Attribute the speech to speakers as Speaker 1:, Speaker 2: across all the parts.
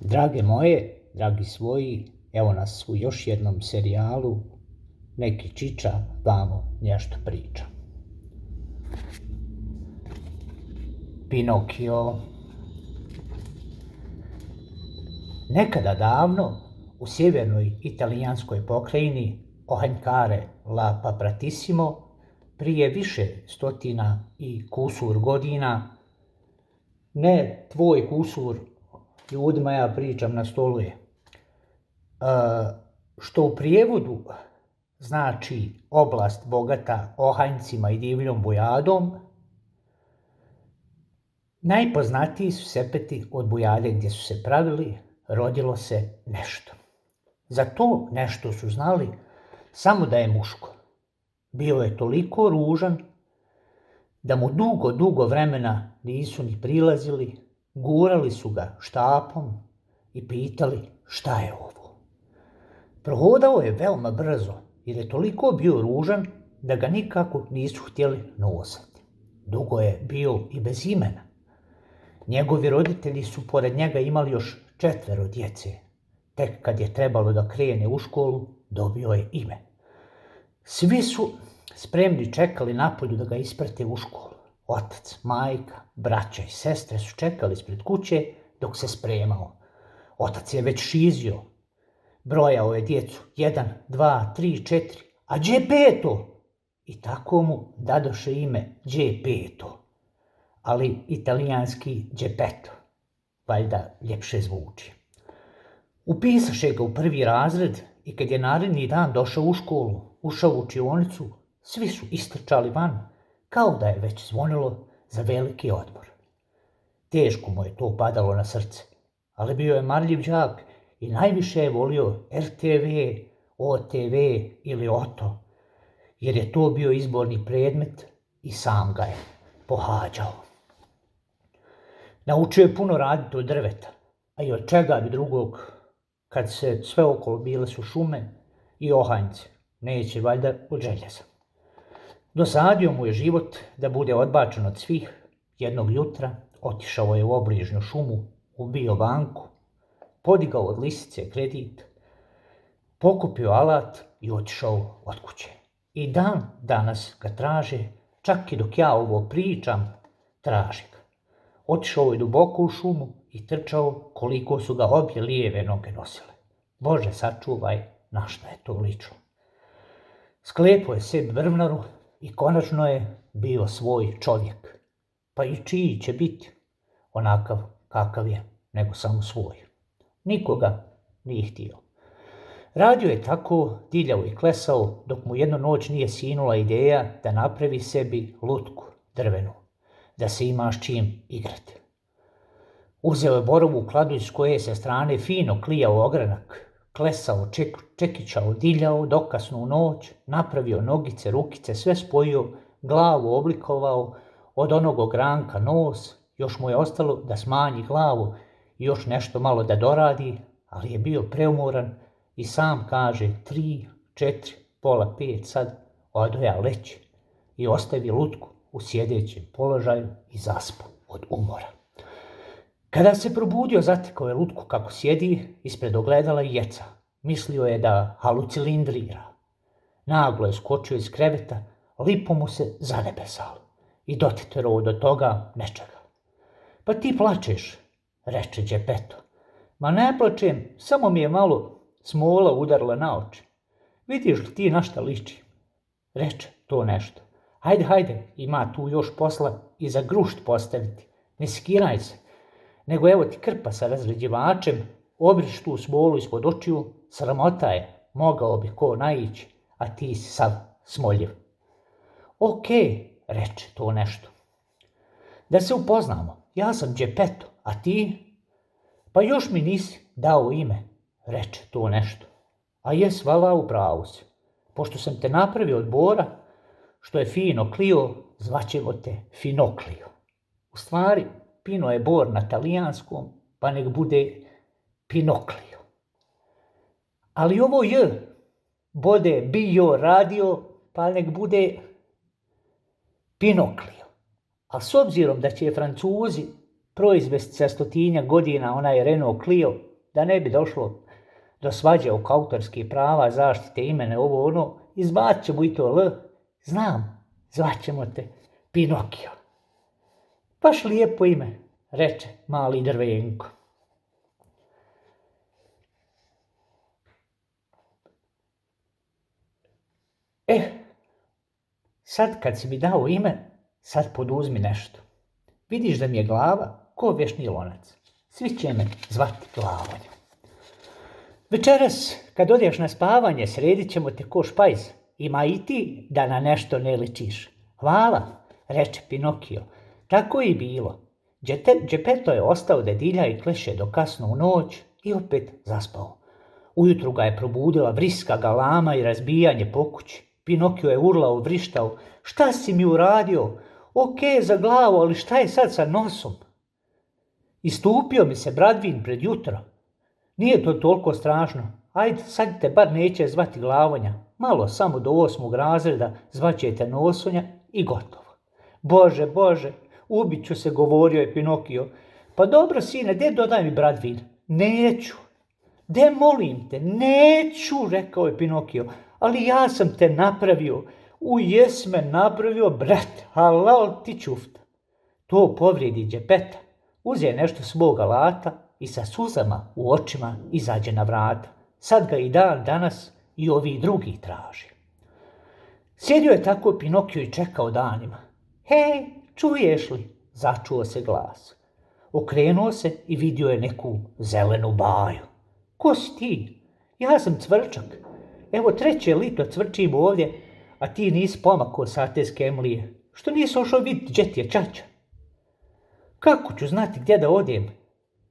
Speaker 1: Drage moje, dragi svoji, evo nas u još jednom serijalu Neki čiča vamo nešto priča. Pinokio. Nekada davno u sjevernoj italijanskoj pokrajini Ohanjkare La Papratissimo, prije više stotina i kusur godina, ne tvoj kusur, ljudima ja pričam na stolu je, što u prijevodu znači oblast bogata ohanjcima i divljom bujadom. Najpoznatiji su sepeti od bujade gdje su se pravili, rodilo se nešto. Za to nešto su znali samo da je muško. Bio je toliko ružan da mu dugo vremena nisu ni prilazili, gurali su ga štapom i pitali šta je ovo. Prohodao je veoma brzo jer je toliko bio ružan da ga nikako nisu htjeli nosati. Dugo je bio i bez imena. Njegovi roditelji su pored njega imali još 4 djece. Tek kad je trebalo da krene u školu, dobio je ime. Svi su spremni čekali napolju da ga isprate u školu. Otac, majka, braća i sestre su čekali ispred kuće dok se spremao. Otac je već šizio. Brojao je djecu 1, 2, 3, 4, a gdje peto? I tako mu dadoše ime Geppetto, ali italijanski Geppetto, valjda ljepše zvuči. Upisaše ga u 1. razred i kad je naredni dan došao u školu, ušao u učionicu, svi su istrčali van, kao da je već zvonilo za veliki odmor. Teško mu je to padalo na srce, ali bio je marljiv đak i najviše je volio RTV, OTV ili OTO, jer je to bio izborni predmet i sam ga je pohađao. Naučio je puno raditi od drveta, a i od čega bi drugog, kad se sve okolo bile su šume i ohanjce, neće valjda od željeza. Dosadio mu je život da bude odbačen od svih. Jednog jutra otišao je u obližnju šumu, ubio banku, podigao od lisice kredit, pokupio alat i otišao od kuće. I dan danas ga traže, čak i dok ja ovo pričam, traži ga. Otišao je duboko u šumu i trčao koliko su ga obje lijeve noge nosile. Bože sačuvaj, na šta je to lično. Sklepao je sebi brvnaru i konačno je bio svoj čovjek. Pa i čiji će biti? Onakav kakav je, nego samo svoj. Nikoga nije htio. Radio je tako, diljao i klesao, dok mu jednu noć nije sinula ideja da napravi sebi lutku drvenu, da se ima s čim igrati. Uzeo je borovu kladu iz koje se strane fino klijao ogranak, klesao, čekićao, diljao dokasnu noć, napravio nogice, rukice, sve spojio, glavu oblikovao, od onog ogranka nos, još mu je ostalo da smanji glavu i još nešto malo da doradi, ali je bio preumoran i sam kaže 3, 4, pola 5 sad, odoja leći i ostavi lutku u sjedećem položaju i zaspao od umora. Kada se probudio, zatekao je lutku kako sjedi ispred ogledala i jeca. Mislio je da halucilindrira. Naglo je skočio iz kreveta, lipo mu se zanebesalo i doteterao do toga nečega. Pa ti plačeš, reče Geppetto. Ma ne plačem, samo mi je malo smola udarila na oči. Vidiš li ti na šta liči? Reče to nešto. Hajde, ima tu još posla i za grušt postaviti. Ne skiraj se, nego evo ti krpa sa razređivačem, obriš tu smolu ispod očiju, sramota je, mogao bi ko naići, a ti si sav smoljiv. Ok, reče to nešto. Da se upoznamo, ja sam Geppetto, a ti? Pa još mi nisi dao ime, reče to nešto. A jes, vala, u pravu si. Pošto sam te napravio od bora, što je fino klio, zvaćemo te Finoklio. U stvari, Pino je bor na talijanskom, pa nek bude Pinoklio. Ali ovo J bude bio radio, pa nek bude Pinoklio. A s obzirom da će Francuzi proizvesti za 100 godina onaj Renault Clio, da ne bi došlo do svađe oko autorskih prava, zaštite imene, ovo ono, izbacit ćemo i to L. Znam, zvaćemo te Pinokio. Baš lijepo ime, reče mali Drvenko. Sad kad si mi dao ime, sad poduzmi nešto. Vidiš da mi je glava ko vješni lonac. Svi će me zvati Glavonja. Večeras, kad odeš na spavanje, sredit ćemo te ko špajz. Ima i ti da na nešto ne ličiš. Hvala, reče Pinokio. Tako i bilo. Geppetto je ostao da dilja i kleše do kasno u noć i opet zaspao. Ujutru ga je probudila vriska galama i razbijanje po kući. Pinokio je urlao, vrištao. Šta si mi uradio? Ok, za glavu, ali šta je sad sa nosom? Istupio mi se Bradvin pred jutro. Nije to toliko strašno. Ajde, sad te bar neće zvati Glavonja. Malo, samo do 8. razreda zvaćete Nosonja i gotovo. Bože, Bože, ubit ću se, govorio je Pinokio. Pa dobro, sine, de dodaj mi Bradvin. Neću. De molim te, neću, rekao je Pinokio. Ali ja sam te napravio. Jes me napravio, brat, halal ti čufta. To povrijedi Geppetta. Uze nešto svog alata i sa suzama u očima izađe na vrata. Sad ga i dan danas i ovi drugi traži. Sjedio je tako Pinokio i čekao danima. Hej, čuješ li? Začuo se glas. Okrenuo se i vidio je neku zelenu baju. Ko si ti? Ja sam Cvrčak. Evo 3. lito cvrčim ovdje, a ti nisi pomakao sa te skemlije. Što nisi ošao vidjeti gdje ti je čača? Kako ću znati gdje da odem?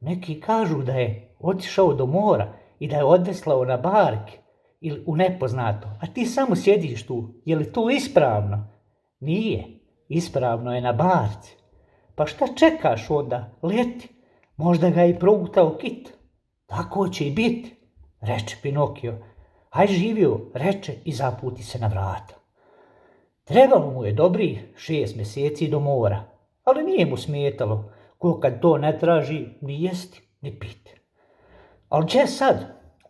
Speaker 1: Neki kažu da je otišao do mora i da je odveslao na barke ili u nepoznato, a ti samo sjediš tu. Je li to ispravno? Nije. Ispravno je na barci. Pa šta čekaš onda? Leti. Možda ga je progutao kit. Tako će i biti, reče Pinokio. Aj živio, reče i zaputi se na vrata. Trebalo mu je dobrih 6 mjeseci do mora, ali nije mu smetalo, ko kad to ne traži ni jesti, ni piti. Ali če sad?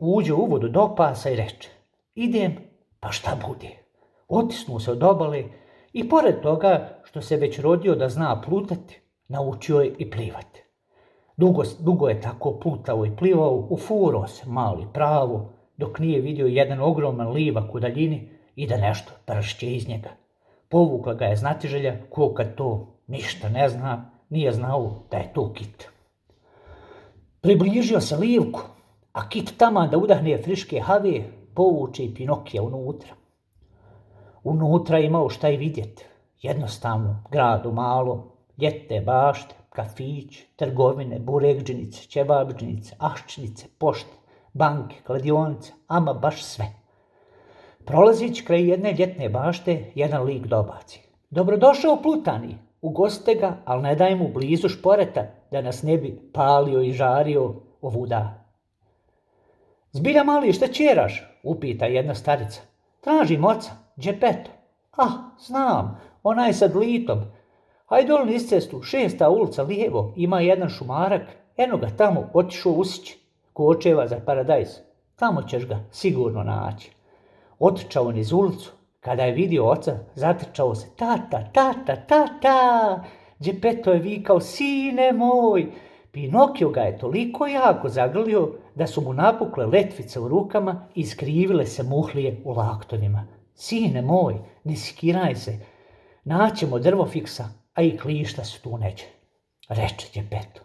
Speaker 1: Uđe u vodu do pasa i reče, idem, pa šta bude? Otisnuo se od obale i pored toga što se već rodio da zna plutati, naučio je i plivati. Dugo je tako plutao i plivao, ufuro se mali pravo, dok nije vidio jedan ogroman livak u daljini i da nešto pršće iz njega. Povukla ga je znatiželja, ko kad to ništa ne zna, nije znao da je to kit. Približio se livku, a kit taman da udahne friške have, povuče i Pinokija unutra. Unutra je imao šta i vidjeti. Jednostavno, grad u malom, ljetne bašte, kafić, trgovine, burekdžinice, ćevabdžinice, aščnice, pošte, banke, kladionice, ama baš sve. Prolazići kraj jedne ljetne bašte, jedan lik dobaci. Dobrodošao Plutani, ugostite ga, ali ne daj mu blizu šporeta, da nas ne bi palio i žario ovuda. Zbilja mali, šta ćeraš? Upita jedna starica. Tražim oca, Geppetto. Znam, onaj sa dlitom. Hajde dol niz cestu, 6. ulica lijevo, ima jedan šumarak, eno ga tamo otišao usići, ko očeva za paradajz. Tamo ćeš ga sigurno naći. Otrčao niz ulicu, kada je vidio oca, zatrčao se, tata. Geppetto je vikao, sine moj. Pinokio ga je toliko jako zagrlio da su mu napukle letvice u rukama i skrivile se muhlije u laktovima. Sine moj, ne sikiraj se, naćemo drvo fiksa, a i klišta su tu neće, reče Geppetto.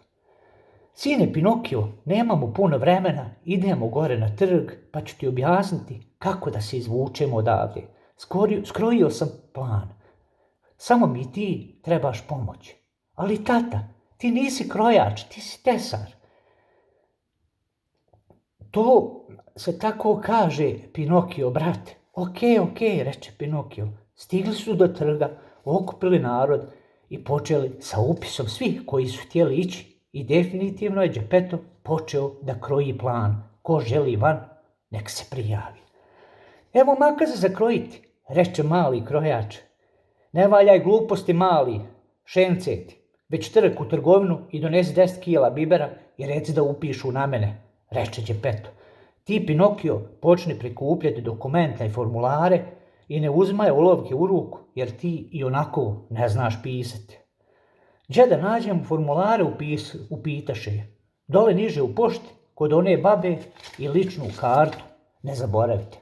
Speaker 1: Sine Pinokio, nemamo puno vremena, idemo gore na trg, pa ću ti objasniti kako da se izvučemo odavde. Skrojio sam plan. Samo mi ti trebaš pomoć. Ali tata, ti nisi krojač, ti si tesar. To se tako kaže, Pinokio, brate. Ok, reče Pinokio. Stigli su do trga, okupili narod i počeli sa upisom svih koji su htjeli ići i definitivno je Geppetto počeo da kroji plan. Ko želi van, nek se prijavi. Evo makaze za krojiti, reče mali krojač. Ne valjaj gluposti mali, šenceti, već trk u trgovinu i donesi 10 kila bibera i reci da upišu na mene. reče Geppetto. Ti, Pinokio, počni prikupljati dokumenta i formulare i ne uzmaj olovke u ruku, jer ti i onako ne znaš pisati. Đe da nađem formulare upitaše je. Dole niže u pošti, kod one babe i ličnu kartu, ne zaboravite.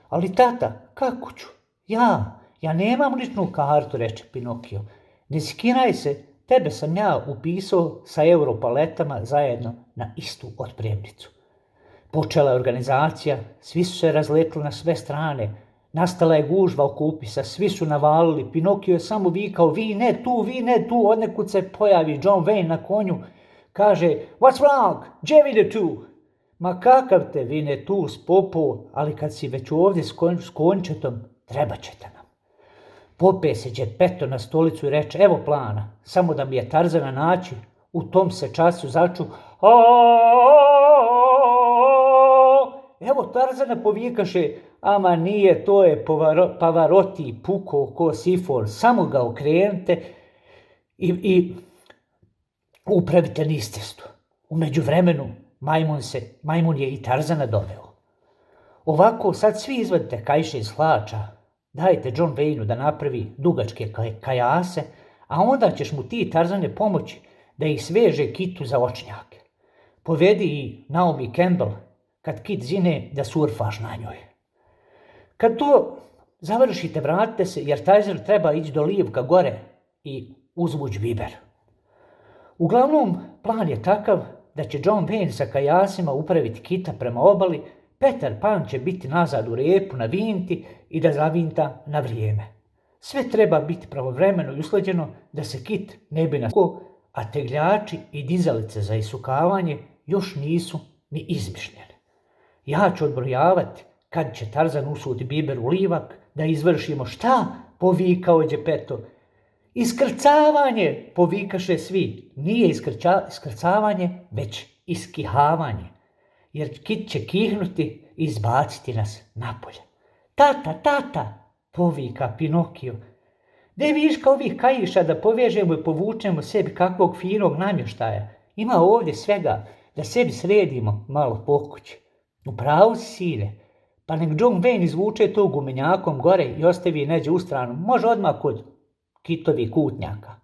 Speaker 1: Ali tata, kako ću? Ja nemam ličnu kartu, reče Pinokio. Ne skinaj se, tebe sam ja upisao sa europaletama zajedno na istu otpremnicu. Počela je organizacija, svi su se razletili na sve strane. Nastala je gužva oko upisa, svi su navalili. Pinokio je samo vikao, vi ne tu, odnekud se pojavi John Wayne na konju. Kaže, what's wrong? Gdje vide tu? Ma kakav te vine tu s popo, ali kad si već ovdje s končetom, treba ćete nam. Pope se Geppetto na stolicu i reče, evo plana, samo da mi je Tarzana naći. U tom se času začu, evo Tarzana povikaše, ama nije, to je Pavarotti puko ko sifon, samo ga okrenite i upravite niz cestu. U međuvremenu majmun je i Tarzana doveo. Ovako sad svi izvadite kaiše iz hlača, dajte John Wayneu da napravi dugačke kajase, a onda ćeš mu ti, Tarzane, pomoći da ih sveže kitu za očnjake. Povedi i Naomi Campbell, kad kit zine, da surfaš na njoj. Kad to završite, vratite se, jer Tajzer treba ići do Livka gore i uzvuć biber. Uglavnom, plan je takav da će John Wayne sa kajasima upraviti kita prema obali, Peter Pan će biti nazad u repu na vinti i da zavinta na vrijeme. Sve treba biti pravovremeno i usklađeno da se kit ne bi nasko, a tegljači i dizalice za isukavanje još nisu ni izmišljene. Ja ću odbrojavati kad će Tarzan usuti biber u livak da izvršimo šta, povikao je Geppetto. Iskrcavanje, povikaše svi. Nije iskrcavanje, već iskihavanje. Jer kit će kihnuti i izbaciti nas napolje. Tata, povika Pinokio. De viška ovih kajiša da povežemo i povučemo sebi kakvog finog namještaja. Ima ovdje svega da sebi sredimo malo po kući. Upravo si, sine. Pa nek John Wayne izvuče to gumenjakom gore i ostavi neđe u stranu. Može odmah kod kitovih kutnjaka.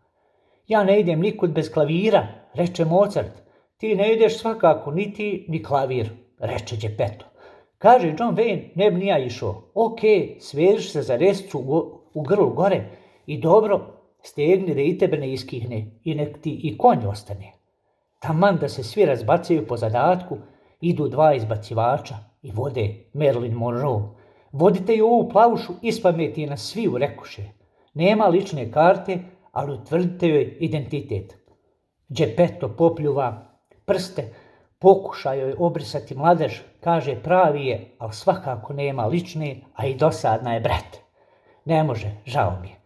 Speaker 1: Ja ne idem nikud bez klavira, reče Mozart. Ti ne ideš svakako, ni ti, ni klavir, reče Geppetto. Kaže John Wayne, ne bi ni ja išao. Ok, sveži se za rescu u grlu gore i dobro stegni da i tebe ne iskihne i nek ti i konj ostane. Taman da se svi razbacaju po zadatku, idu dva izbacivača i vode Marilyn Monroe. Vodite ju ovu plavušu, ispameti nas svi u rekuše. Nema lične karte, ali utvrdite joj identitet. Geppetto popljuva prste, pokuša joj obrisati mladež, kaže pravi je, ali svakako nema lične, a i dosadna je brat. Ne može, žao mi je.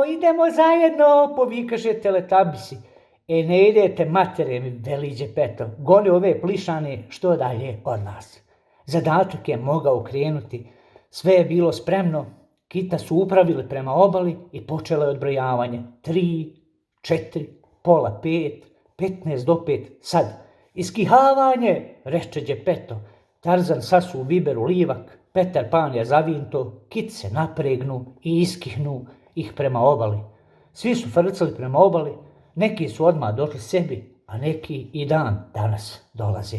Speaker 1: Idemo zajedno, povikaše teletabisi. Ne idete matere, mi veli Geppetto, goni ove plišane što dalje od nas. Zadatak je mogao krenuti, sve je bilo spremno, kita su upravili prema obali i počelo je odbrojavanje. 3, 4, pola 5, 15 do 5, sad. Iskihavanje, reče Geppetto. Tarzan sasu u biber u livak, Peter Pan je zavinto, kit se napregnu i iskihnu ih prema obali. Svi su frcali prema obali, neki su odmah došli sebi, a neki i dan danas dolaze.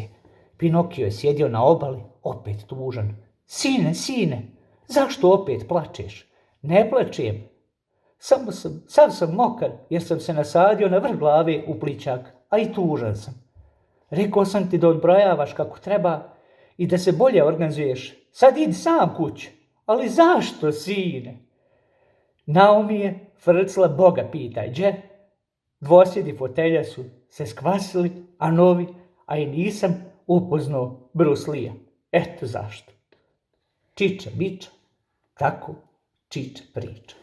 Speaker 1: Pinokio je sjedio na obali, opet tužan. Sine, zašto opet plačeš? Ne plačem. Sav sam mokar jer sam se nasadio na vrh glave u plićak, a i tužan sam. Rekao sam ti da odbrojavaš kako treba i da se bolje organizuješ. Sad idi sam kući. Ali zašto, sine? Naomi je frcla, Boga pitaj, đe? Dvosjedi fotelja su se skvasili, a i nisam upoznao Bruce Lee-a. Eto zašto. Čiča biča, tako čiča priča.